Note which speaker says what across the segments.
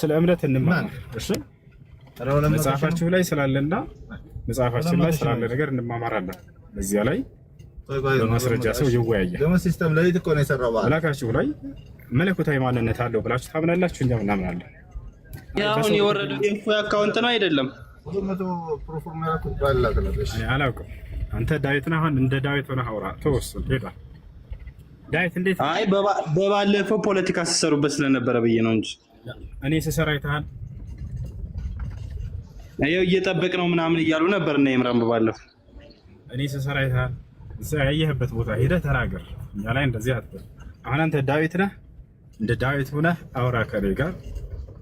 Speaker 1: ስለ እምነት እንማማር። እሺ መጽሐፋችሁ ላይ ስላለና መጽሐፋችን ላይ ስላለ ነገር እንማማራለን። በዚያ ላይ በማስረጃ ሰው ይወያያል።
Speaker 2: ደግሞ ሲስተም ላይ እኮ ነው የሰራው ባለ
Speaker 1: መላካችሁ ላይ መለኮታዊ ማንነት አለው ብላችሁ ታምናላችሁ? እኛ እናምናለን።
Speaker 3: አሁን የወረደው ኢንፎ አካውንት ነው አይደለም?
Speaker 1: አላውቅም። አንተ ዳዊት ነህ። አሁን እንደ ዳዊት ሆነህ አውራ። ተወሰን ሄዷል። ዳዊት እንዴት?
Speaker 3: አይ በባለፈው ፖለቲካ ሲሰሩበት ስለነበረ ብዬ ነው እንጂ
Speaker 1: እኔ ስሰራ አይተሃል?
Speaker 3: አየው እየጠበቅ ነው ምናምን እያሉ ነበር እና ይምራን በባለፈው
Speaker 1: እኔ ስሰራ አይተሃል? እዛ ያየህበት ቦታ ሄደህ ተናገር። እኛ ላይ እንደዚህ አትበል። አሁን አንተ ዳዊት ነህ። እንደ ዳዊት ሆነህ አውራ ከኔ ጋር።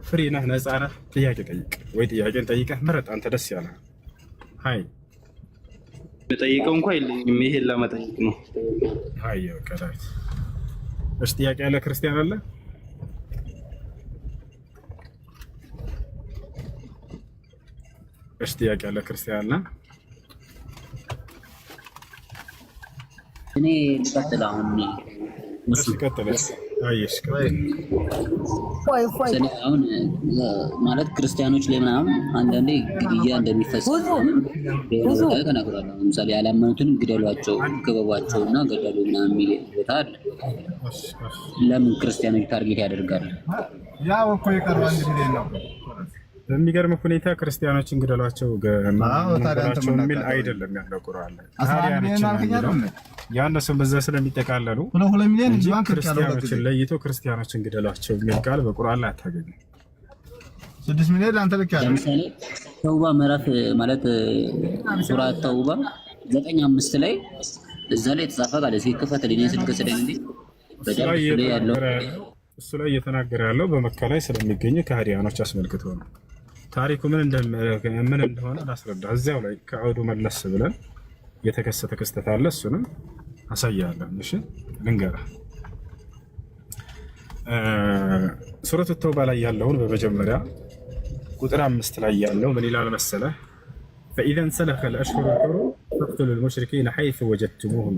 Speaker 1: ፍሪ ነህ፣ ነፃ ነህ። ጥያቄ ጠይቅ ወይ ጥያቄን ጠይቀህ ምረጥ። አንተ ደስ ያለህ። ሃይ
Speaker 3: ጠይቀው እንኳን የለኝም። ይሄን ለመጠየቅ ነው።
Speaker 1: ሃይ ከዳዊት እሺ። ጥያቄ ያለ ክርስቲያን አለ? እሺ ጥያቄ ያለ ክርስቲያን አለ?
Speaker 4: እኔ ልቀጥል። አሁን
Speaker 1: እሺ ቀጥለስ። አይሽ
Speaker 4: አሁን ማለት ክርስቲያኖች ላይ ምናምን አንዳንዴ ግድያ እንደሚፈጸም ተናግሯል። ለምሳሌ ያላመኑትን ግደሏቸው፣ ክበቧቸው እና ገደሉ ምናምን የሚል ቦታ አለ። ለምን ክርስቲያኖች ታርጌት ያደርጋሉ?
Speaker 2: ያው እኮ የቀረው አንድ ሚሊዮን ነው።
Speaker 1: በሚገርም ሁኔታ ክርስቲያኖችን ግደሏቸው ገደሏቸው የሚል አይደለም ያለው ቁርአን ላይ። ያነሱ በዛ ስለሚጠቃለሉ እንጂ ክርስቲያኖችን ለይቶ ክርስቲያኖችን ግደሏቸው የሚል ቃል በቁርአን ላይ አታገኝም።
Speaker 2: 6 ሚሊዮን አንተ ልክ ያለው
Speaker 4: ለምሳሌ ተውባ ምዕራፍ ማለት ሱራ ተውባ 9:5 ላይ እዛ ላይ የተጻፈ ቃል ሲከፈትልኝ ስልክ ስለኝ እንዴ በደንብ ላይ ያለው
Speaker 1: እሱ ላይ እየተናገረ ያለው በመካ ላይ ስለሚገኙ ከሃዲያኖች አስመልክቶ ነው። ታሪኩ ምን እንደሆነ ላስረዳ። እዚያው ላይ ከአውዱ መለስ ብለን የተከሰተ ክስተት አለ። እሱንም አሳያለሁ። እሺ ልንገርህ። ሱረቱ ተውባ ላይ ያለውን በመጀመሪያ ቁጥር 5 ላይ ያለው ምን ይላል መሰለህ? فإذا انسلخ الأشهر الحرم فاقتلوا المشركين حيث وجدتموهم።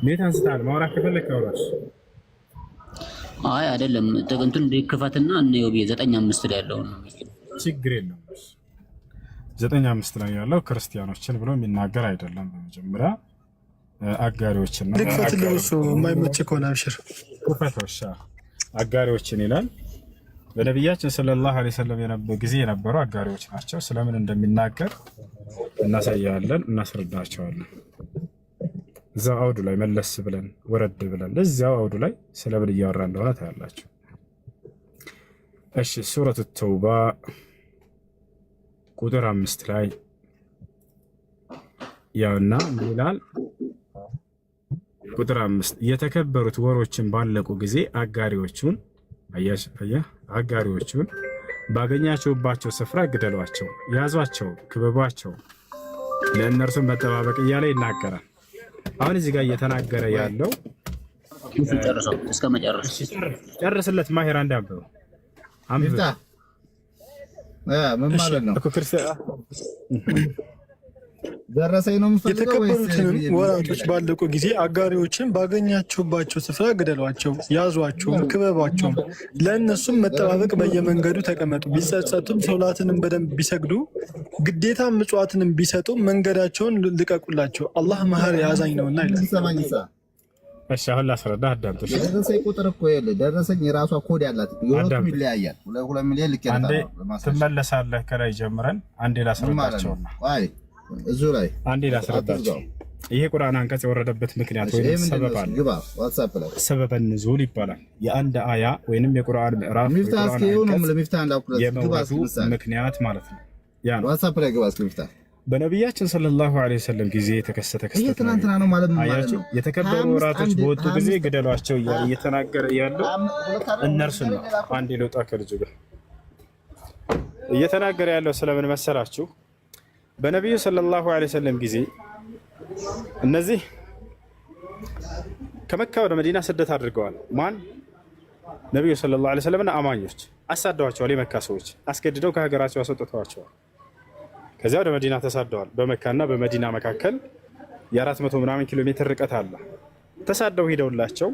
Speaker 1: ሜት አንስታል ማውራት ከፈለክ አውራሽ።
Speaker 4: አይ አይደለም ጥቅንቱን ሊከፋትና እነው በ9:5 ላይ ያለው ነው።
Speaker 1: ችግር የለውም። 9:5 ላይ ያለው ክርስቲያኖችን ብሎ የሚናገር አይደለም። በመጀመሪያ አጋሪዎችን ነው።
Speaker 5: ልክፈትልህ የማይመች ከሆነ አብሽር
Speaker 1: ኩፈቶሻ አጋሪዎችን ይላል። በነቢያችን ሰለላሁ ዐለይሂ ወሰለም ጊዜ የነበሩ አጋሪዎች ናቸው። ስለምን እንደሚናገር እናሳያለን፣ እናስረዳቸዋለን። እዛው አውዱ ላይ መለስ ብለን ወረድ ብለን እዛው አውዱ ላይ ስለምን እያወራ እንደሆነ ታያላችሁ። እሺ ሱረቱ ተውባ ቁጥር 5 ላይ ያውና ይላል። ቁጥር 5 የተከበሩት ወሮችን ባለቁ ጊዜ አጋሪዎቹን አጋሪዎቹን ባገኛችሁባቸው ስፍራ ግደሏቸው፣ ያዟቸው፣ ክበቧቸው፣ ለእነርሱም መጠባበቅ እያለ ይናገራል። አሁን እዚህ ጋር እየተናገረ ያለው
Speaker 4: ጨርሰው እስከ መጨረስ
Speaker 1: ጨርስለት። ማሄር አንዳበው አምጣ
Speaker 2: ምን ማለት ነው? ደረሰኝ ነው የምፈልገው።
Speaker 5: የተከበሩትን ወራቶች ባለቁ ጊዜ አጋሪዎችን ባገኛችሁባቸው ስፍራ ግደሏቸው፣ ያዟቸው፣ ክበቧቸው፣ ለእነሱም መጠባበቅ በየመንገዱ ተቀመጡ። ቢጸጸቱም ሶላትንም በደንብ ቢሰግዱ ግዴታ ምጽዋትንም ቢሰጡ መንገዳቸውን ልቀቁላቸው፣ አላህ መሐሪ አዛኝ ነውና ይላል።
Speaker 1: እሺ አሁን ላስረዳ። አዳምጥሽ።
Speaker 2: ደረሰኝ ቁጥር እኮ የለ ደረሰኝ የራሷ ኮድ ያላት የሁለቱም ይለያያል። 2 ሚሊዮን ልክ ያለው
Speaker 1: ትመለሳለህ። ከላይ ጀምረን አንዴ ላስረዳቸውና
Speaker 2: አይ እዙ ላይ
Speaker 1: አንዴ ላስረዳቸው። ይሄ ቁርአን አንቀጽ የወረደበት ምክንያት ወይም ሰበብ አለ። ግባ ዋትስአፕ ላይ ሰበበ ንዙል ይባላል። የአንድ አያ ወይንም የቁርአን ምዕራፍ ምክንያት ማለት ነው። ያ ነው።
Speaker 2: ዋትስአፕ ላይ ግባ እስኪ ሚፍታ
Speaker 1: በነቢያችን ሰለላሁ ዐለይሂ ወሰለም ጊዜ የተከሰተ ክስተት
Speaker 2: ይሄ ትናንትና ነው ማለት ነው።
Speaker 1: የተከበሩ ወራቶች በወጡ ጊዜ ግደሏቸው እየተናገረ ያለው እነርሱ ነው። አንዴ ለውጣ ከልጅ ጋር እየተናገረ ያለው ስለምን መሰላችሁ? በነቢዩ ሰለላሁ ዐለይሂ ወሰለም ጊዜ እነዚህ ከመካ ወደ መዲና ስደት አድርገዋል። ማን? ነቢዩ ሰለላሁ ዐለይሂ ወሰለምና አማኞች አሳደዋቸዋል። የመካ ሰዎች አስገድደው ከሀገራቸው አስወጥተዋቸዋል። ከዚያ ወደ መዲና ተሳደዋል። በመካና በመዲና መካከል የ400 ምናምን ኪሎ ሜትር ርቀት አለ። ተሳደው ሄደውላቸው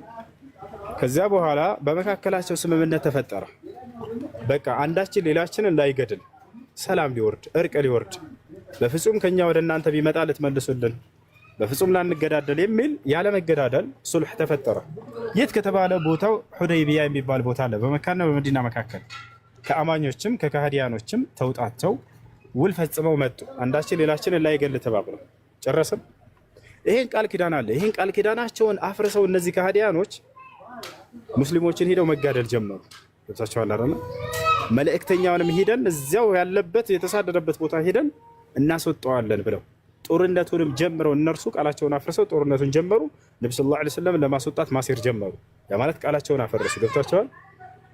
Speaker 1: ከዚያ በኋላ በመካከላቸው ስምምነት ተፈጠረ። በቃ አንዳችን ሌላችንን ላይገድል ሰላም ሊወርድ እርቅ ሊወርድ በፍጹም ከኛ ወደ እናንተ ቢመጣ ልትመልሱልን በፍጹም ላንገዳደል የሚል ያለ መገዳደል ሱልህ ተፈጠረ። የት ከተባለ ቦታው ሁደይቢያ የሚባል ቦታ አለ በመካና በመዲና መካከል። ከአማኞችም ከካህዲያኖችም ተውጣቸው ውል ፈጽመው መጡ። አንዳችን ሌላችንን ላይገል ተባብለው ጨረስም። ይሄን ቃል ኪዳን አለ። ይሄን ቃል ኪዳናቸውን አፍርሰው እነዚህ ካህዲያኖች ሙስሊሞችን ሄደው መጋደል ጀመሩ። ገብታችኋል አይደል? መልእክተኛውንም ሄደን እዚያው ያለበት የተሳደደበት ቦታ ሄደን እናስወጣዋለን ብለው ጦርነቱንም ጀምረው እነርሱ ቃላቸውን አፍርሰው ጦርነቱን ጀመሩ። ነብዩ ሰለላሁ ዐለይሂ ወሰለም ለማስወጣት ማሴር ጀመሩ። ያ ማለት ቃላቸውን አፈረሱ። ገብታችኋል?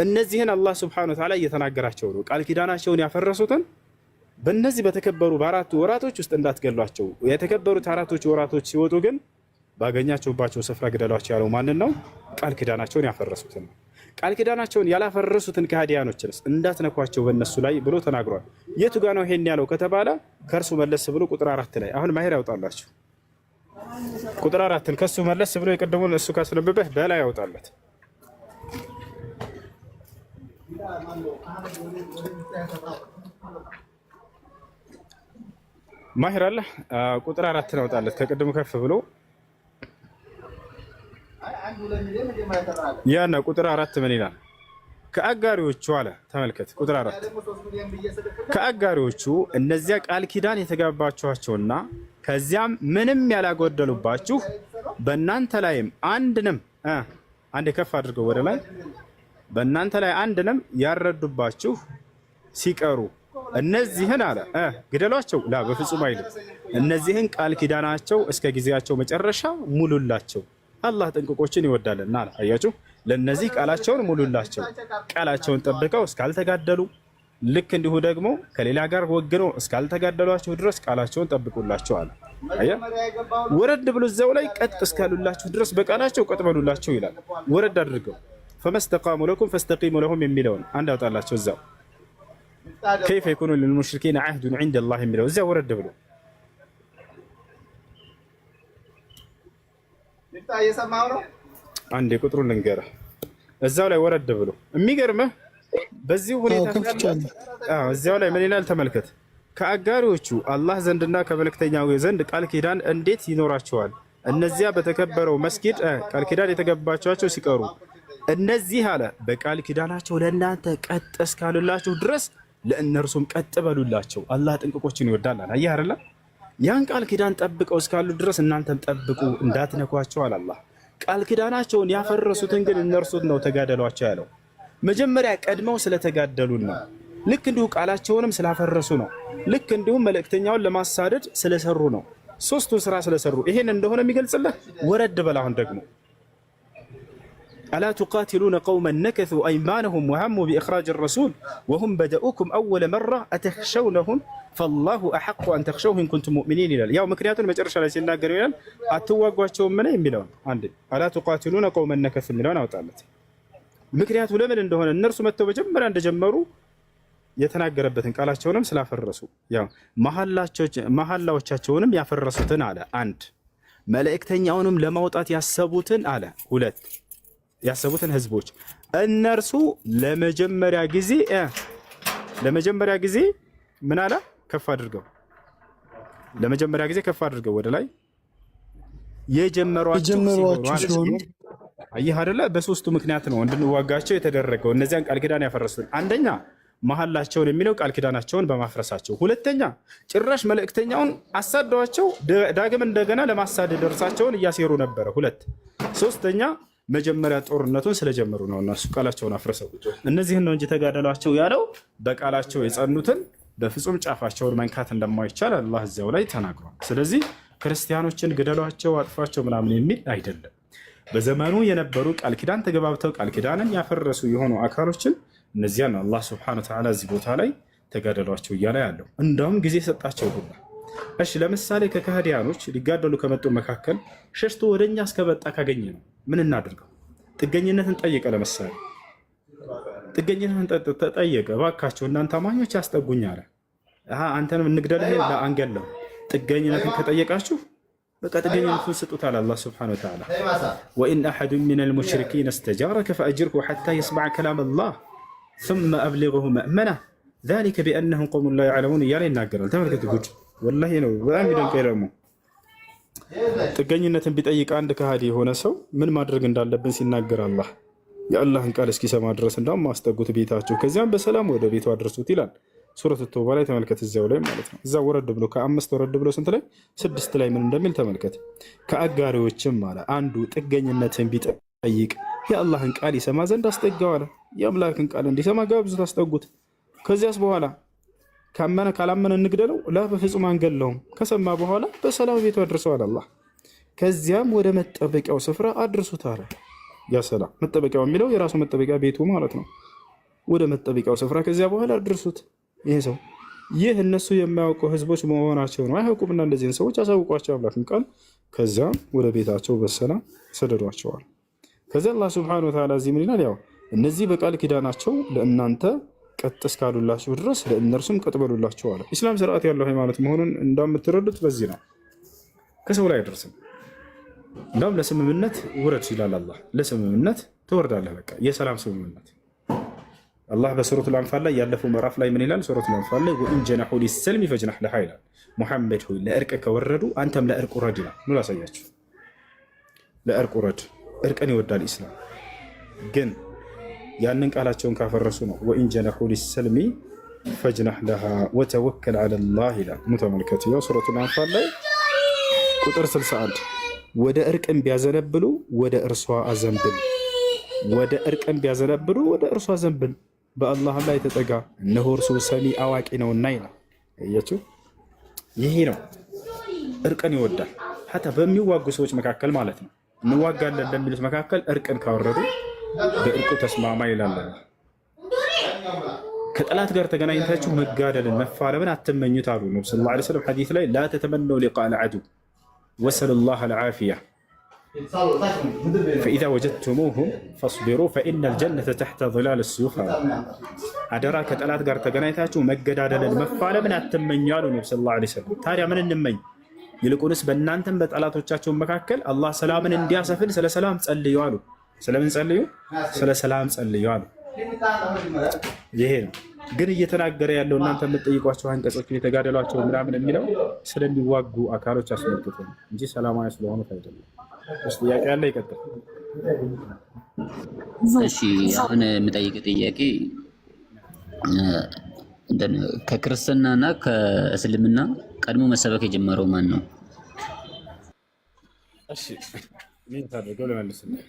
Speaker 1: እነዚህን አላህ ሱብሓነሁ ወተዓላ እየተናገራቸው ነው። ቃል ኪዳናቸውን ያፈረሱትን በእነዚህ በተከበሩ በአራቱ ወራቶች ውስጥ እንዳትገሏቸው። የተከበሩት አራቶች ወራቶች ሲወጡ ግን ባገኛቸውባቸው ስፍራ ግደሏቸው ያለው ማንን ነው? ቃል ኪዳናቸውን ያፈረሱትን ነው። ቃል ኪዳናቸውን ያላፈረሱትን ከሃዲያኖችንስ እንዳትነኳቸው በእነሱ ላይ ብሎ ተናግሯል። የቱ ጋ ነው ይሄን ያለው ከተባለ ከእርሱ መለስ ብሎ ቁጥር 4 ላይ አሁን ማሄር ያውጣላችሁ። ቁጥር 4ን ከሱ መለስ ብሎ የቀደሙን እሱ ካስነበበህ በላይ ያውጣለት። ማሄር አለ ቁጥር 4 ያውጣለት ከቀደሙ ከፍ ብሎ ያና ቁጥር 4 ምን ይላል? ከአጋሪዎቹ አለ ተመልከት። ቁጥር 4 ከአጋሪዎቹ እነዚያ ቃል ኪዳን የተጋባችኋቸውና ከዚያም ምንም ያላጎደሉባችሁ በእናንተ ላይም አንድንም አንድ ከፍ አድርገው ወደ ላይ በእናንተ ላይ አንድንም ያረዱባችሁ ሲቀሩ እነዚህን አለ ግደሏቸው። ላ በፍጹም አይልም። እነዚህን ቃል ኪዳናቸው እስከ ጊዜያቸው መጨረሻ ሙሉላቸው። አላህ ጥንቅቆችን ይወዳልና አለ። አያችሁ፣ ለነዚህ ቃላቸውን ሙሉላቸው። ቃላቸውን ጠብቀው እስካልተጋደሉ ልክ እንዲሁ ደግሞ ከሌላ ጋር ወግነው እስካልተጋደሏቸው ድረስ ቃላቸውን ጠብቁላቸው አለ። አያ ወረድ ብሎ እዛው ላይ ቀጥ እስካሉላችሁ ድረስ በቃላቸው ቀጥ በሉላቸው ይላል። ወረድ አድርገው ፈመስተቃሙ ለኩም ፈስተቂሙ ለሁም የሚለውን አንድ አውጣላቸው እዛው كيف يكون للمشركين عهد عند الله የሚለው እዛው ወረድ ብሎ አንዴ ቁጥሩን ልንገርህ እዛው ላይ ወረድ ብሎ የሚገርምህ በዚህ ሁኔታ እዛው ላይ ምን ይላል ተመልከት። ከአጋሪዎቹ አላህ ዘንድና ከመልእክተኛው ዘንድ ቃል ኪዳን እንዴት ይኖራቸዋል? እነዚያ በተከበረው መስጊድ ቃል ኪዳን የተገባቸው ሲቀሩ እነዚህ አለ በቃል ኪዳናቸው ለእናንተ ቀጥ እስካሉላችሁ ድረስ ለእነርሱም ቀጥ በሉላቸው። አላህ ጥንቅቆችን ይወዳል። አየህ አይደል? ያን ቃል ኪዳን ጠብቀው እስካሉ ድረስ እናንተም ጠብቁ እንዳትነኳቸው አለ አላህ። ቃል ኪዳናቸውን ያፈረሱትን ግን እነርሱን ነው ተጋደሏቸው ያለው። መጀመሪያ ቀድመው ስለተጋደሉን ነው። ልክ እንዲሁ ቃላቸውንም ስላፈረሱ ነው። ልክ እንዲሁም መልእክተኛውን ለማሳደድ ስለሰሩ ነው። ሶስቱን ስራ ስለሰሩ ይሄን እንደሆነ የሚገልጽልህ ወረድ በል አሁን ደግሞ ألا تقاتلون قوما نكثوا أيمانهم وهموا بإخراج الرسول وهم بدأوكم أول مرة أتخشونهم فالله أحق أن تخشوه إن كنتم مؤمنين إلى اليوم مكريات المجرش على سيدنا قريلا أتواقعوا من مليون عندي ألا تقاتلون قوما نكثوا مليون أو تعالت مكريات لمن عندهن النرس متوا بجمرا عند جمروا يتناقربتن قالاتشونم سلاف الرسول يا محلاዎቻቸውንም ያፈረሱትን አለ አንድ መልእክተኛውንም ለማውጣት ያሰቡትን አለ ሁለት ያሰቡትን ህዝቦች እነርሱ ለመጀመሪያ ጊዜ ምን አለ ከፍ አድርገው ለመጀመሪያ ጊዜ ከፍ አድርገው ወደ ላይ የጀመሯቸው ሲሆኑ አየህ አይደለ በሶስቱ ምክንያት ነው እንድንዋጋቸው የተደረገው። እነዚያን ቃል ኪዳን ያፈረሱት አንደኛ መሐላቸውን የሚለው ቃል ኪዳናቸውን በማፍረሳቸው፣ ሁለተኛ ጭራሽ መልእክተኛውን አሳደዋቸው ዳግም እንደገና ለማሳደድ እርሳቸውን እያሴሩ ነበረ። ሁለት ሶስተኛ መጀመሪያ ጦርነቱን ስለጀመሩ ነው እነሱ ቃላቸውን አፍረሰው። እነዚህን ነው እንጂ ተጋደሏቸው ያለው በቃላቸው የጸኑትን በፍጹም ጫፋቸውን መንካት እንደማይቻል አላህ እዚያው ላይ ተናግሯል። ስለዚህ ክርስቲያኖችን ግደሏቸው አጥፏቸው ምናምን የሚል አይደለም። በዘመኑ የነበሩ ቃል ኪዳን ተገባብተው ቃል ኪዳንን ያፈረሱ የሆኑ አካሎችን እነዚያን አላህ ሱብሓነሁ ወተዓላ እዚህ ቦታ ላይ ተጋደሏቸው እያለ ያለው እንደውም ጊዜ ሰጣቸው ሁላ። እሺ ለምሳሌ ከካህዲያኖች ሊጋደሉ ከመጡ መካከል ሸሽቶ ወደኛ እስከመጣ ካገኘ ነው ምን እናድርገው? ጥገኝነትን ጠየቀ። ለምሳሌ ጥገኝነትን ተጠየቀ። እባካቸው እናንተ አማኞች ያስጠጉኝ አለ። አንተንም እንግደልህ ለአንገለው ጥገኝነትን ከጠየቃችሁ በቃ ጥገኝነቱን ስጡት አለ አላህ ሱብሓነሁ ወተዓላ። ወኢን አሐዱ ሚነል ሙሽሪኪን እስተጃረከ ፈአጅርሁ ሐታ የስመዐ ከላም አላህ ثم أبلغه مأمنة ذلك بأنهم قوم لا يعلمون እያለ ይናገራል። ተመልከቱ ጉድ ወላሂ ነው። በጣም ይደንቀኝ ደግሞ ጥገኝነትን ቢጠይቅ አንድ ከሃዲ የሆነ ሰው ምን ማድረግ እንዳለብን ሲናገር አላህ የአላህን ቃል እስኪሰማ ድረስ እንዳውም ማስጠጉት ቤታቸው ከዚያም በሰላም ወደ ቤቱ አድርሱት ይላል። ሱረቱ ተውባ ላይ ተመልከት፣ እዚያው ላይ ማለት ነው። እዛ ወረድ ብሎ ከ5 ወረድ ብሎ ስንት ላይ 6 ላይ ምን እንደሚል ተመልከት። ከአጋሪዎችም አለ አንዱ ጥገኝነትን ቢጠይቅ የአላህን ቃል ይሰማ ዘንድ አስጠጋው አለ። የአምላክን ቃል እንዲሰማ ጋብዙት፣ አስጠጉት። ከዚያስ በኋላ ካመነ ካላመነ እንግደለው? ላ በፍጹም አንገለውም። ከሰማ በኋላ በሰላም ቤቱ አድርሰዋል አላህ። ከዚያም ወደ መጠበቂያው ስፍራ አድርሱት አለ። ያ ሰላም መጠበቂያው የሚለው የራሱ መጠበቂያ ቤቱ ማለት ነው። ወደ መጠበቂያው ስፍራ ከዚያ በኋላ አድርሱት። ይሄ ሰው ይህ እነሱ የማያውቁ ህዝቦች መሆናቸው ነው። አይያውቁምና እንደዚህን ሰዎች አሳውቋቸው አምላክን ቃል። ከዚያም ወደ ቤታቸው በሰላም ሰደዷቸዋል። ከዚያ አላህ ሱብሓነሁ ወተዓላ እዚህ ምን ይላል? ያው እነዚህ በቃል ኪዳናቸው ለእናንተ ቀጥ እስካሉላችሁ ድረስ ለእነርሱም ቀጥ በሉላቸው አለ። ኢስላም ስርዓት ያለው ሃይማኖት መሆኑን እንደምትረዱት በዚህ ነው። ከሰው ላይ አይደርስም። እንደውም ለስምምነት ውረድ ይላል አላህ። ለስምምነት ትወርዳለህ። በቃ የሰላም ስምምነት አላህ በሱረቱል አንፋል ላይ ያለፈው ምዕራፍ ላይ ምን ይላል? ሱረቱል አንፋል ላይ ወኢን ጀነሑ ሊሰልሚ ፈጅነሕ ለሃ ይላል። ሙሐመድ ሆይ ለእርቅ ከወረዱ አንተም ለእርቅ ውረድ ይላል። ኑ ላሳያችሁ። ለእርቅ ውረድ። እርቅን ይወዳል ኢስላም። ግን ያንን ቃላቸውን ካፈረሱ ነው ወኢን ጀነሑ ሊሰልሚ ፈጅነሕ ለሃ ወተወከል ዐለላህ ይላል። ኑ ተመልከቱ። ያው ሱረቱል አንፋል ላይ ቁጥር 61 ወደ እርቅም ቢያዘነብሉ ወደ እርሷ አዘንብል። ወደ እርቅም ቢያዘነብሉ ወደ እርሷ አዘንብል። በአላህ ላይ ተጠጋ፣ እነሆ እርሱ ሰሚ አዋቂ ነውና ይላል። እያችሁ ይሄ ነው እርቅን ይወዳል። ሐታ በሚዋጉ ሰዎች መካከል ማለት ነው። እንዋጋለን ለሚሉት መካከል እርቅን ካወረዱ በእርቁ ተስማማ ይላል። ከጠላት ጋር ተገናኝታችሁ መጋደልን መፋለምን አትመኙት አሉ ነብዩ ሰለላሁ ዐለይሂ ወሰለም ሐዲስ ላይ ላ ተተመነው ሊቃል ዐዱ ወሰሉላህ አልዓፊያ ፈኢዛ ወጀድቱሙሁም ፈስቢሩ ፈኢነል ጀነተ ተሕተ ዚላል ሲዩፍ። አደራ ከጠላት ጋር ተገናኝታችሁ መገዳደልን መፋለምን አትመኙ አሉ ነብዩ ሰለላሁ ዐለይሂ ወሰለም። ታዲያ ምን እንመኝ? ይልቁንስ በእናንተም በጠላቶቻቸው መካከል አላህ ሰላምን እንዲያሰፍን ስለ ሰላም ጸልዩ አሉ። ስለምን ጸልዩ? ስለ ሰላም ጸልዩ አሉ። ይሄ ነው ግን እየተናገረ ያለው እናንተ የምትጠይቋቸው አንቀጾች የተጋደሏቸው ምናምን የሚለው ስለሚዋጉ አካሎች አስመልክቶ እንጂ ሰላማዊ ስለሆኑት አይደለም። እሺ ጥያቄ ያለ ይቀጥል።
Speaker 4: እሺ አሁን የምጠይቅ ጥያቄ ከክርስትናና ከእስልምና ቀድሞ መሰበክ የጀመረው ማን ነው?
Speaker 1: እሺ ምን ታደርገው ለመልስልህ።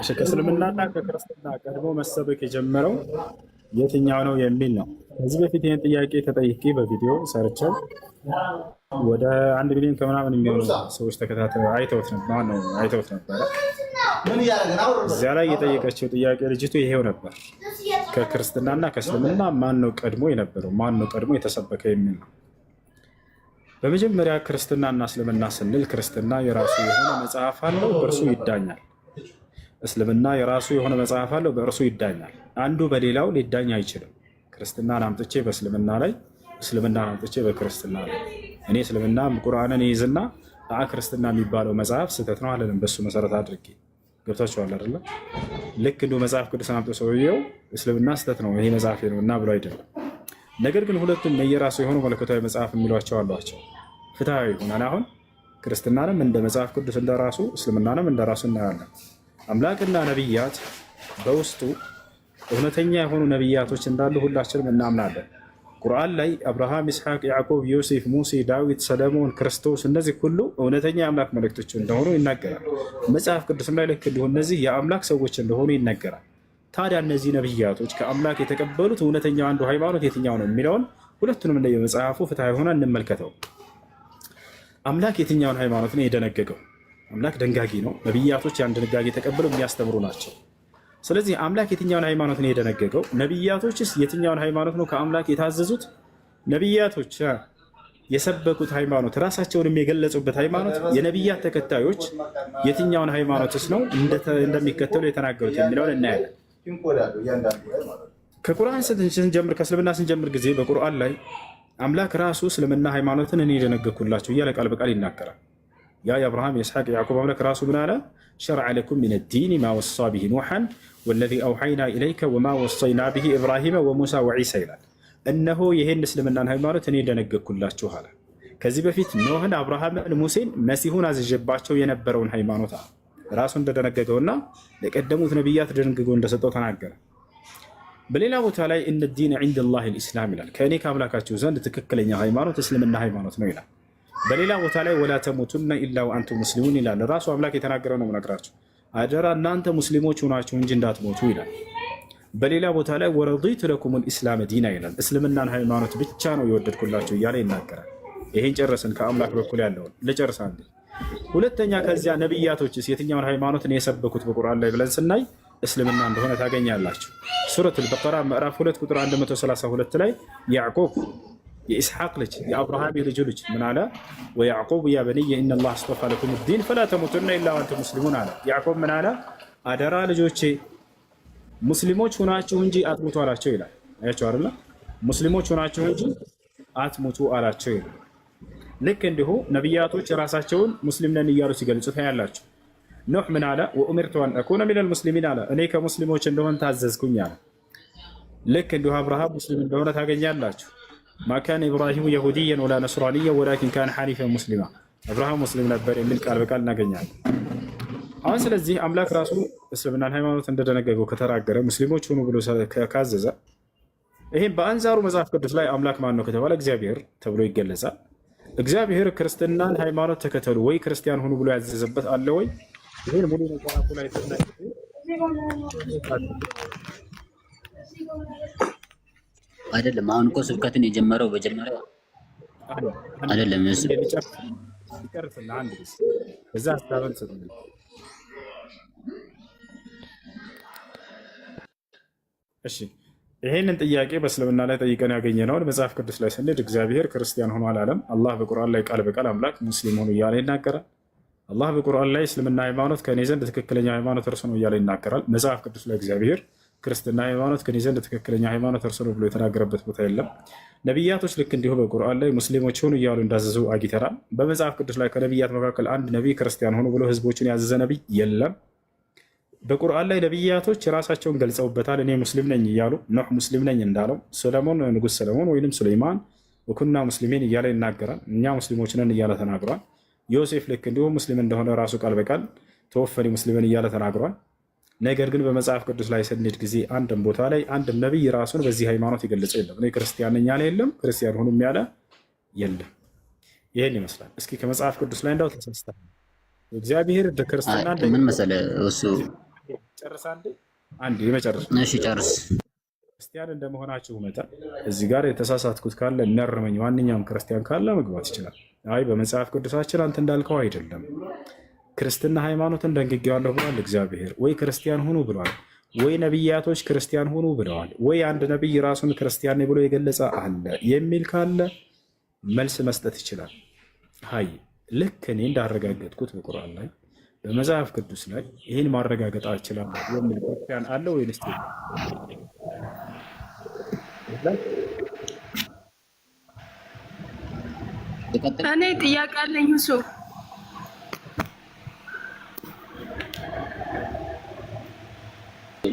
Speaker 1: እሺ ከእስልምናና ከክርስትና ቀድሞ መሰበክ የጀመረው የትኛው ነው የሚል ነው። ከዚህ በፊት ይህን ጥያቄ ተጠይቄ በቪዲዮ ሰርቸው ወደ 1 ሚሊዮን ከምናምን የሚሆኑ ሰዎች ተከታተሉ አይተውት ነበረ። እዚያ ላይ የጠየቀችው ጥያቄ ልጅቱ ይሄው ነበር። ከክርስትናና ከእስልምና ማን ነው ቀድሞ የነበረው? ማን ነው ቀድሞ የተሰበከ የሚል ነው። በመጀመሪያ ክርስትናና እስልምና ስንል ክርስትና የራሱ የሆነ መጽሐፍ አለው፣ በእርሱ ይዳኛል። እስልምና የራሱ የሆነ መጽሐፍ አለው፣ በእርሱ ይዳኛል። አንዱ በሌላው ሊዳኝ አይችልም። ክርስትናን አምጥቼ በእስልምና ላይ፣ እስልምናን አምጥቼ በክርስትና ላይ እኔ እስልምና ቁርአንን ይይዝና ክርስትና የሚባለው መጽሐፍ ስህተት ነው አለንም። በሱ መሰረት አድርጌ ገብታችኋል አይደለ? ልክ እንደ መጽሐፍ ቅዱስን አምጥቶ ሰውየው እስልምና ስህተት ነው ይሄ መጽሐፍ ነው እና ብሎ አይደለም። ነገር ግን ሁለቱም የየራሱ የሆኑ መለኮታዊ መጽሐፍ የሚሏቸው አሏቸው። ፍትሃዊ ይሆናል። አሁን ክርስትናንም እንደ መጽሐፍ ቅዱስ እንደራሱ፣ እስልምናንም እንደራሱ እናያለን። አምላክና ነቢያት በውስጡ እውነተኛ የሆኑ ነቢያቶች እንዳሉ ሁላችንም እናምናለን። ቁርአን ላይ አብርሃም፣ ይስሐቅ፣ ያዕቆብ፣ ዮሴፍ፣ ሙሴ፣ ዳዊት፣ ሰለሞን፣ ክርስቶስ እነዚህ ሁሉ እውነተኛ የአምላክ መልእክቶች እንደሆኑ ይናገራል። መጽሐፍ ቅዱስም ላይ ልክ እንዲሁ እነዚህ የአምላክ ሰዎች እንደሆኑ ይነገራል። ታዲያ እነዚህ ነቢያቶች ከአምላክ የተቀበሉት እውነተኛው አንዱ ሃይማኖት የትኛው ነው የሚለውን ሁለቱንም እንደ መጽሐፉ ፍትሃዊ ሆነ እንመልከተው። አምላክ የትኛውን ሃይማኖት ነው የደነገገው? አምላክ ደንጋጊ ነው። ነቢያቶች ያን ድንጋጌ ተቀብለው የሚያስተምሩ ናቸው። ስለዚህ አምላክ የትኛውን ሃይማኖት ነው የደነገገው? ነቢያቶችስ የትኛውን ሃይማኖት ነው ከአምላክ የታዘዙት? ነቢያቶች የሰበኩት ሃይማኖት፣ ራሳቸውንም የገለጹበት ሃይማኖት፣ የነቢያት ተከታዮች የትኛውን ሃይማኖትስ ነው እንደሚከተሉ የተናገሩት የሚለውን እናያለን። ከቁርአን ስንጀምር፣ ከእስልምና ስንጀምር ጊዜ በቁርአን ላይ አምላክ ራሱ እስልምና ሃይማኖትን እኔ የደነገግኩላቸው እያለ ቃል በቃል ይናገራል። ያ የአብርሃም የኢስሐቅ የያዕቆብ አምላክ ራሱ ምን አለ? ሸርዐ ለኩም ሚነ ዲን ማ ወሳ ቢሂ ኑሐን ወለዚ አውሐይና ኢለይከ ወማ ወሰይና ቢሂ ኢብራሂመ ወሙሳ ወዒሳ ይላል። እነሆ ይህን እስልምናን ሃይማኖት እኔ ደነገግኩላችሁ አለ። ከዚህ በፊት ኖህን፣ አብርሃምን፣ ሙሴን መሲሁን አዝዤባቸው የነበረውን ሃይማኖት ራሱ እንደደነገገውና ለቀደሙት ነቢያት ደንግጎ እንደሰጠው ተናገረ። በሌላ ቦታ ላይ እነ ዲን ዒንደላሂ ልኢስላም ይላል። ከእኔ ከአምላካችሁ ዘንድ ትክክለኛ ሃይማኖት እስልምና ሃይማኖት ነው ይላል። በሌላ ቦታ ላይ ወላ ተሙቱና ኢላ ወአንቱም ሙስሊሙን ይላል። ራሱ አምላክ የተናገረው ነው የምነግራችሁ። አደራ እናንተ ሙስሊሞች ሆናችሁ እንጂ እንዳትሞቱ ይላል። በሌላ ቦታ ላይ ወረዲቱ ለኩም ልኢስላም ዲና ይላል። እስልምናን ሃይማኖት ብቻ ነው የወደድኩላችሁ እያለ ይናገራል። ይሄን ጨረስን። ከአምላክ በኩል ያለውን ልጨርስ አንዴ። ሁለተኛ ከዚያ ነቢያቶችስ የትኛውን ሃይማኖት ነው የሰበኩት በቁርአን ላይ ብለን ስናይ እስልምና እንደሆነ ታገኛላችሁ። ሱረቱል በቀራ ምዕራፍ 2 ቁጥር 132 ላይ ያዕቆብ የኢስሐቅ ልጅ የአብርሃም የልጅ ልጅ ምን አለ? ወያዕቆብ ያ በንየ ኢነላህ አስጠፋ ለኩም ዲን ፈላ ተሙቱና ኢላ ወአንቱም ሙስሊሙን አለ። ያዕቆብ ምን አለ? አደራ ልጆቼ ሙስሊሞች ሆናችሁ እንጂ አትሙቱ አላቸው ይላል። አያችሁ አይደል? ሙስሊሞች ሆናችሁ እንጂ አትሙቱ አላቸው ይላል። ልክ እንዲሁ ነቢያቶች ራሳቸውን ሙስሊም ነን እያሉ ሲገልጹ ታያላችሁ። ኖህ ምን አለ? ወኡሚርቱ አን አኩነ ሚነል ሙስሊሚን አለ። እኔ ከሙስሊሞች እንደሆን ታዘዝኩኝ አለ። ልክ እንዲሁ አብርሃም ሙስሊም እንደሆነ ታገኛላችሁ። ማካነ ኢብራሂሙ የሁድየን ወላ ነስራንየን ወላኪን ካነ ሐኒፈን ሙስሊማ፣ አብርሃም ሙስሊም ነበር የሚል ቃል በቃል እናገኛለን። አሁን ስለዚህ አምላክ ራሱ እስልምናን ሃይማኖት እንደደነገገው ከተናገረ ሙስሊሞች ሁኑ ብሎ ካዘዘ፣ ይህም በአንጻሩ መጽሐፍ ቅዱስ ላይ አምላክ ማን ነው ከተባለ እግዚአብሔር ተብሎ ይገለጻል። እግዚአብሔር ክርስትናን ሃይማኖት ተከተሉ ወይ ክርስቲያን ሁኑ ብሎ ያዘዘበት አለ ወይ? ይህን ሙሉ መጽሐፉ ላይ ተናግሮ
Speaker 4: አይደለም። አሁን እኮ ስብከትን የጀመረው በጀመረ አይደለም። እሱ
Speaker 1: ይቀርጽና አንድ ጊዜ እዛ አስተባበል ሰጥቶ እሺ፣ ይሄንን ጥያቄ በእስልምና ላይ ጠይቀን ያገኘነውን መጽሐፍ ቅዱስ ላይ ስንሄድ እግዚአብሔር ክርስቲያን ሆኖ አላለም። አላህ በቁርአን ላይ ቃል በቃል አምላክ ሙስሊም ሆኖ እያለ ይናገራል። አላህ በቁርአን ላይ እስልምና ሃይማኖት ከኔ ዘንድ ትክክለኛ ሃይማኖት እርሱ ነው እያለ ይናገራል። መጽሐፍ ቅዱስ ላይ እግዚአብሔር ክርስትና ሃይማኖት ከኔ ዘንድ ትክክለኛ ሃይማኖት እርሱ ነው ብሎ የተናገረበት ቦታ የለም። ነቢያቶች ልክ እንዲሁ በቁርአን ላይ ሙስሊሞች ሆኑ እያሉ እንዳዘዙ አግኝተናል። በመጽሐፍ ቅዱስ ላይ ከነቢያት መካከል አንድ ነቢይ ክርስቲያን ሆኑ ብሎ ህዝቦችን ያዘዘ ነቢይ የለም። በቁርአን ላይ ነቢያቶች ራሳቸውን ገልጸውበታል። እኔ ሙስሊም ነኝ እያሉ ኖህ ሙስሊም ነኝ እንዳለው፣ ሰለሞን ንጉስ ሰለሞን ወይም ሱለይማን ወኩና ሙስሊሚን እያለ ይናገራል። እኛ ሙስሊሞች ነን እያለ ተናግሯል። ዮሴፍ ልክ እንዲሁ ሙስሊም እንደሆነ ራሱ ቃል በቃል ተወፈኒ ሙስሊምን እያለ ተናግሯል። ነገር ግን በመጽሐፍ ቅዱስ ላይ ስንሄድ ጊዜ አንድም ቦታ ላይ አንድም ነቢይ ራሱን በዚህ ሃይማኖት የገለጸ የለም። እኔ ክርስቲያን ነኝ ያለ የለም፣ ክርስቲያን ሁኑም ያለ የለም። ይህን ይመስላል። እስኪ ከመጽሐፍ ቅዱስ ላይ እንዳው ተሰስተ እግዚአብሔር ክርስትና
Speaker 4: ምን መሰለህ እሱ
Speaker 1: ጨርሳ አንድ የመጨረሻ
Speaker 4: እሺ ጨርስ።
Speaker 1: ክርስቲያን እንደመሆናችሁ መጠን እዚህ ጋር የተሳሳትኩት ካለ እናርመኝ። ማንኛውም ክርስቲያን ካለ መግባት ይችላል። አይ በመጽሐፍ ቅዱሳችን አንተ እንዳልከው አይደለም ክርስትና ሃይማኖትን ደንግጌዋለሁ ብሏል እግዚአብሔር፣ ወይ ክርስቲያን ሁኑ ብሏል፣ ወይ ነቢያቶች ክርስቲያን ሁኑ ብለዋል፣ ወይ አንድ ነቢይ ራሱን ክርስቲያን ብሎ የገለጸ አለ የሚል ካለ መልስ መስጠት ይችላል። ሀይ ልክ እኔ እንዳረጋገጥኩት በቁርአን ላይ በመጽሐፍ ቅዱስ ላይ ይህን ማረጋገጥ እችላለሁ የሚል ክርስቲያን አለ ወይንስ?
Speaker 6: እኔ ጥያቄ አለኝ። እሱ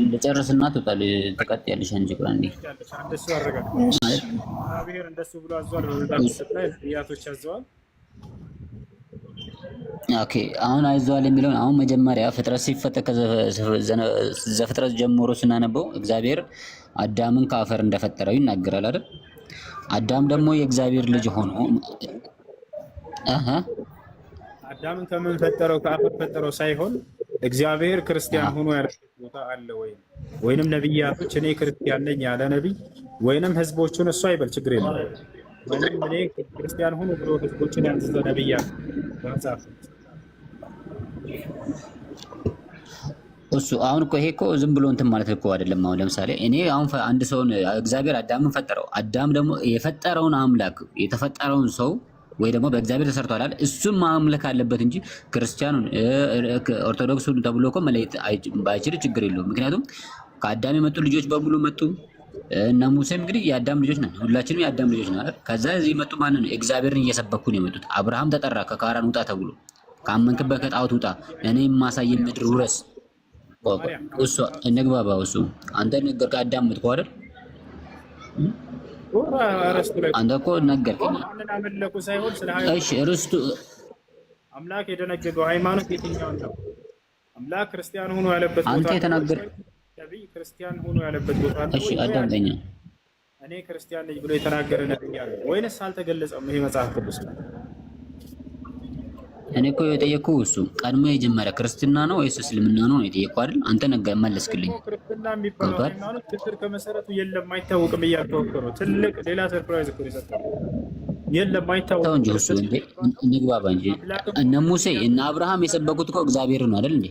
Speaker 4: ልጨርስና ትቀጥያለሽ እንጂ ቁራን
Speaker 1: እንደሱ አረጋግጥ። እግዚአብሔር እንደሱ ብሎ አዟል። በመጽሐፍ ላይ ነቢያቶች አዘዋል።
Speaker 4: ኦኬ አሁን አይዘዋል የሚለውን አሁን መጀመሪያ ፍጥረት ሲፈጠር ዘፍጥረት ጀምሮ ስናነበው እግዚአብሔር አዳምን ከአፈር እንደፈጠረው ይናገራል አይደል? አዳም ደግሞ የእግዚአብሔር ልጅ ሆኖ
Speaker 1: አዳምን ከምን ፈጠረው? ከአፈር ፈጠረው ሳይሆን እግዚአብሔር ክርስቲያን ሆኖ ያለበት ቦታ አለ ወይ? ወይንም ነቢያቶች እኔ ክርስቲያን ነኝ ያለ ነቢይ ወይንም ህዝቦቹን እሱ አይበል ችግር የለም ወይንም እኔ ክርስቲያን ሆኖ ብሎ ህዝቦችን ያዘዘ ነቢያት በመጽሐፍ
Speaker 4: እሱ አሁን እኮ ይሄ እኮ ዝም ብሎ እንትን ማለት እኮ አይደለም። አሁን ለምሳሌ እኔ አሁን አንድ ሰውን እግዚአብሔር አዳምን ፈጠረው። አዳም ደግሞ የፈጠረውን አምላክ የተፈጠረውን ሰው ወይ ደግሞ በእግዚአብሔር ተሰርቷል አይደል? እሱን ማምለክ አለበት እንጂ ክርስቲያኑን ኦርቶዶክሱን ተብሎ እኮ መለየት ባይችል ችግር የለውም። ምክንያቱም ከአዳም የመጡ ልጆች በሙሉ መጡ እና ሙሴም እንግዲህ የአዳም ልጆች ነን፣ ሁላችንም የአዳም ልጆች ነን አይደል? ከዛ እዚህ መጡ ማንን ነው? እግዚአብሔርን እየሰበኩ ነው የመጡት። አብርሃም ተጠራ ከካራን ውጣ ተብሎ ካመንክበት ከጣዖት ውጣ፣ እኔ የማሳየን ምድር ውረስ። እሱ እንግባባው። እሱ አንተ ነገርክ፣ አዳምጥከው አይደል? አንተ እኮ ነገርከኝ። እሺ ርስቱ
Speaker 1: አምላክ የደነገገው ሃይማኖት የትኛው ነው? አምላክ ክርስቲያን ሆኖ ያለበት ቦታ
Speaker 4: አንተ የተናገር
Speaker 1: ነብይ ክርስቲያን ሆኖ ያለበት ቦታ ነው።
Speaker 4: እሺ አዳምጠኛ።
Speaker 1: እኔ ክርስቲያን ነኝ ብሎ የተናገረ ነብይ አለ ወይንስ አልተገለጸም? ይሄ መጽሐፍ ቅዱስ ነው።
Speaker 4: እኔ እኮ የጠየኩህ እሱ ቀድሞ የጀመረ ክርስትና ነው ወይስ እስልምና ነው የጠየኩህ አይደል? አንተ መለስክልኝ።
Speaker 1: ክርስትና የሚባለው ሃይማኖት ትክክል ከመሰረቱ የለም አይታወቅም እያልከው እኮ ነው። ትልቅ ሌላ ሰርፕራይዝ እኮ የሰጠው የለም አይታወቅም
Speaker 4: እንጂ እሱ እንግባባ እንጂ እነ ሙሴ እነ አብርሃም የሰበኩት እኮ እግዚአብሔር ነው አይደል እንዴ?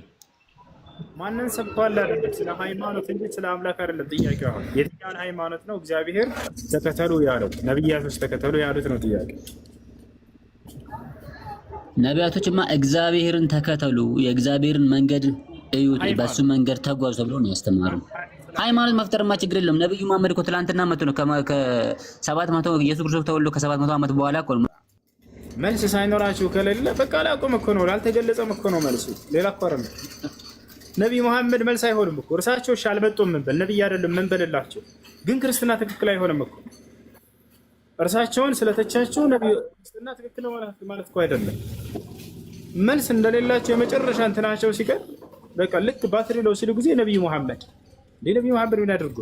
Speaker 1: ማንን ሰብኳል አይደለም፣ ስለ ሃይማኖት እንጂ ስለ አምላክ አይደለም ጥያቄው። አሁን የትኛውን ሃይማኖት ነው እግዚአብሔር ተከተሉ ያለው? ነብያቶች ተከተሉ ያሉት ነው ጥያቄ።
Speaker 4: ነቢያቶችማ እግዚአብሔርን ተከተሉ፣ የእግዚአብሔርን መንገድ እዩት፣ በሱ መንገድ ተጓዙ ተብሎ ነው ያስተማሩ። ሃይማኖት መፍጠርማ ችግር የለም። ነብዩ መሐመድ እኮ ትላንትና መጥቶ ነው ከ700 ኢየሱስ ክርስቶስ ተወልዶ ከ700 ዓመት በኋላ እኮ
Speaker 1: መልስ ሳይኖራችሁ ከሌለ በቃ አላቆም እኮ ነው፣ አልተገለጸም እኮ ነው መልሱ። ሌላ እኮ አይደለም። ነብዩ መሐመድ መልስ አይሆንም እኮ እርሳቸው እሺ አልመጡም ምን በል ነብይ አይደለም ምን በልላቸው። ግን ክርስትና ትክክል አይሆንም እኮ እርሳቸውን ስለተቻቸው ነብዩ ክርስትና ትክክል ነው ማለት እኮ አይደለም። መልስ እንደሌላቸው የመጨረሻ እንትናቸው ሲቀር በቃ ልክ ባትሪ ለው ሲሉ ጊዜ ነብዩ መሐመድ ምን ያድርጉ?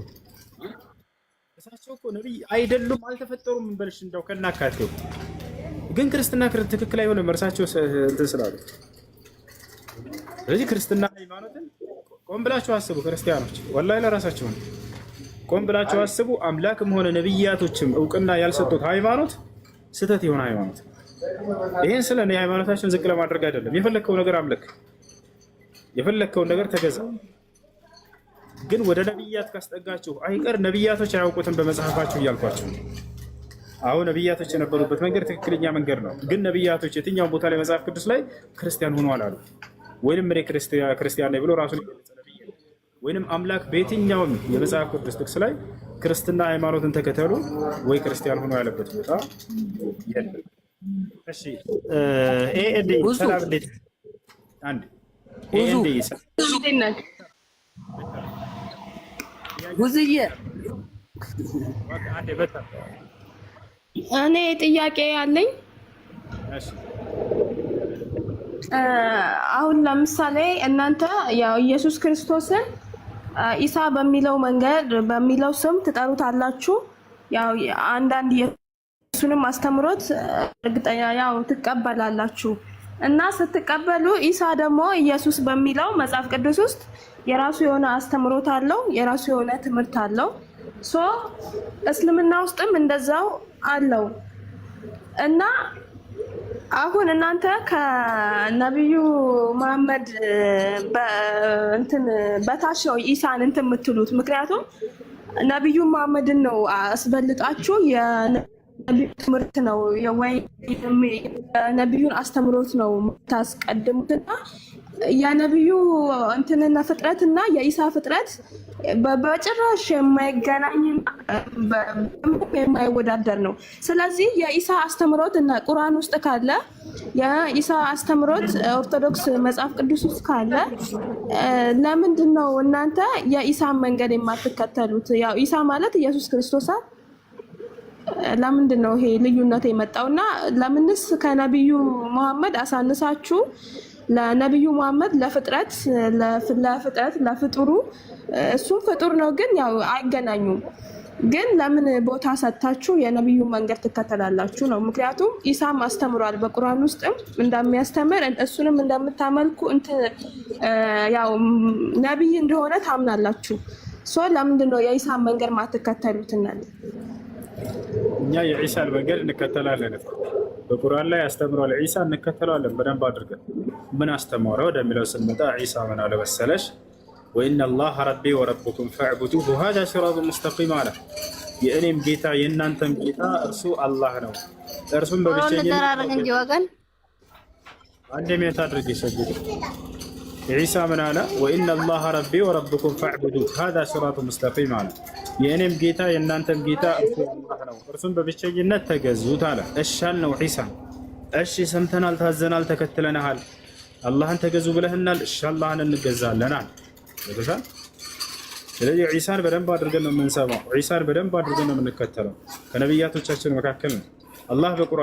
Speaker 1: እርሳቸው እኮ ነብይ አይደሉም አልተፈጠሩም ምን በልሽ እንደው ከናካቴው። ግን ክርስትና ትክክል አይሆንም እርሳቸው እንትን ስላሉ። ስለዚህ ክርስትና ሃይማኖትን ቆም ብላችሁ አስቡ ክርስቲያኖች፣ ወላሂ ለራሳችሁ ነው። ቆም ብላችሁ አስቡ። አምላክም ሆነ ነብያቶችም እውቅና ያልሰጡት ሃይማኖት ስህተት የሆነ ሃይማኖት። ይሄን ስለ እኔ ሃይማኖታችን ዝቅ ለማድረግ አይደለም። የፈለከው ነገር አምልክ፣ የፈለከውን ነገር ተገዛ። ግን ወደ ነብያት ካስጠጋችሁ አይቀር ነብያቶች አያውቁትም በመጽሐፋችሁ እያልኳችሁ። አሁን ነብያቶች የነበሩበት መንገድ ትክክለኛ መንገድ ነው። ግን ነብያቶች የትኛውን ቦታ ላይ መጽሐፍ ቅዱስ ላይ ክርስቲያን ሆነዋል አሉ? ወይንም እኔ ክርስቲያን ነኝ ብሎ ራሱን የገለጸ ነብይ ነው? ወይንም አምላክ በየትኛውም የመጽሐፍ ቅዱስ ጥቅስ ላይ ክርስትና ሃይማኖትን ተከተሉ ወይ ክርስቲያን ሆኖ ያለበት ቦታ የለም። እሺ ኤኤዲ ሰላም እንዴት አንድ ኤኤዲ
Speaker 6: ጉዝዬ እኔ ጥያቄ ያለኝ አሁን ለምሳሌ እናንተ ያው ኢየሱስ ክርስቶስን ኢሳ በሚለው መንገድ በሚለው ስም ትጠሩታላችሁ። ያው አንዳንድ የሱንም አስተምሮት እርግጠኛ ያው ትቀበላላችሁ እና ስትቀበሉ ኢሳ ደግሞ ኢየሱስ በሚለው መጽሐፍ ቅዱስ ውስጥ የራሱ የሆነ አስተምሮት አለው፣ የራሱ የሆነ ትምህርት አለው። እስልምና ውስጥም እንደዛው አለው እና አሁን እናንተ ከነብዩ መሐመድ በታች ነው ኢሳን እንትን የምትሉት። ምክንያቱም ነብዩ መሐመድን ነው አስበልጣችሁ የነብዩ ትምህርት ነው ወይ የነብዩን አስተምሮት ነው የምታስቀድሙትና የነብዩ እንትንና ፍጥረትና የኢሳ ፍጥረት በጭራሽ የማይገናኝ የማይወዳደር ነው። ስለዚህ የኢሳ አስተምሮት እና ቁርአን ውስጥ ካለ የኢሳ አስተምሮት ኦርቶዶክስ መጽሐፍ ቅዱስ ውስጥ ካለ ለምንድን ነው እናንተ የኢሳን መንገድ የማትከተሉት? ያው ኢሳ ማለት ኢየሱስ ክርስቶስ ለምንድን ነው ይሄ ልዩነት የመጣውና ለምንስ ከነብዩ መሐመድ አሳንሳችሁ ለነብዩ መሐመድ ለፍጥረት ለፍጡሩ እሱም ፍጡር ነው፣ ግን ያው አይገናኙም። ግን ለምን ቦታ ሰጣችሁ የነብዩ መንገድ ትከተላላችሁ ነው? ምክንያቱም ኢሳም አስተምሯል በቁርአን ውስጥም እንደሚያስተምር እሱንም እንደምታመልኩ ያው ነብይ እንደሆነ ታምናላችሁ። ለምንድን ነው የኢሳን መንገድ ማትከተሉት?
Speaker 1: እኛ የኢሳን መንገድ እንከተላለን። በቁርአን ላይ አስተምሯል ኢሳ እንከተለዋለን በደንብ አድርገን። ምን አስተማረ ወደሚለው ስንመጣ ኢሳ ምን አለ መሰለሽ? ወኢነ አላህ ረቢ ወረብኩም ፈዕቡዱሁ ሃዛ ሲራጡን ሙስተቂም አለ። የእኔም ጌታ የእናንተም ጌታ እርሱ አላህ ነው፣ እርሱም በብቸኝነት አንድ ሜት አድርግ ይሰግዱ። ኢሳ ምን አለ? ወኢነ አላህ ረቢ ወረብኩም ፈዕቡዱሁ ሃዛ ሲራጡን ሙስተቂም አለ። የእኔም ጌታ የእናንተም ጌታ እርሱ አላህ ነው፣ እርሱም በብቸኝነት ተገዙት አለ። እሺ አልነው ኢሳ። እሺ ሰምተናል፣ ታዘናል፣ ተከትለናል። አላህን ተገዙ ብለህናል፣ እሺ አላህን እንገዛለን አለ። ስለዚህ ዒሳን በደንብ አድርገን ነው የምንሰማው፣ ዒሳን በደንብ አድርገን ነው የምንከተለው። ከነቢያቶቻችን መካከል ነው አላህ በቁርአን